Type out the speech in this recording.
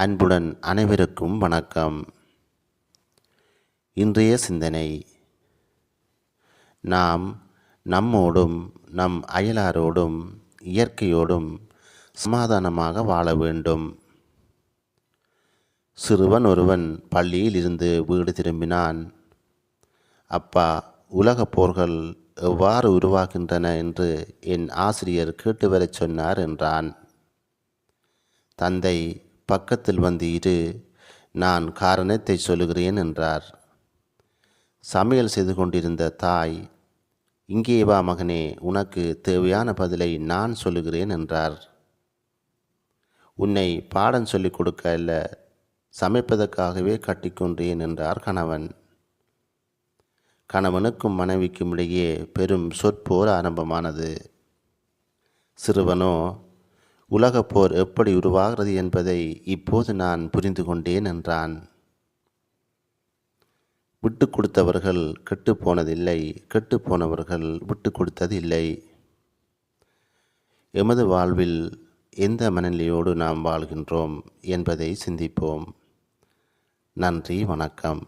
அன்புடன் அனைவருக்கும் வணக்கம். இன்றைய சிந்தனை: நாம் நம்மோடும் நம் அயலாரோடும் இயற்கையோடும் சமாதானமாக வாழ வேண்டும். சிறுவன் ஒருவன் பள்ளியில் இருந்து வீடு திரும்பினான். அப்பா, உலகப் போர்கள் எவ்வாறு உருவாகின்றன என்று என் ஆசிரியர் கேட்டு வரச் சொன்னார் என்றான். தந்தை, பக்கத்தில் வந்து இரு, நான் காரணத்தை சொல்லுகிறேன் என்றார். சமையல் செய்து கொண்டிருந்த தாய், இங்கே வா மகனே, உனக்கு தேவையான பதிலை நான் சொல்லுகிறேன் என்றார். உன்னை பாடம் சொல்லிக் கொடுக்க அல்ல, சமைப்பதற்காகவே கட்டிக்கொண்டேன் என்றார் கணவன். கணவனுக்கும் மனைவிக்கும் இடையே பெரும் சொற்போர் ஆரம்பமானது. சிறுவனோ, உலகப்போர் எப்படி உருவாகிறது என்பதை இப்போது நான் புரிந்து கொண்டேன் என்றான். விட்டு கொடுத்தவர்கள் கெட்டுப்போனதில்லை, கெட்டுப்போனவர்கள் விட்டு கொடுத்ததில்லை. எமது வாழ்வில் எந்த மனநிலையோடு நாம் வாழ்கின்றோம் என்பதை சிந்திப்போம். நன்றி, வணக்கம்.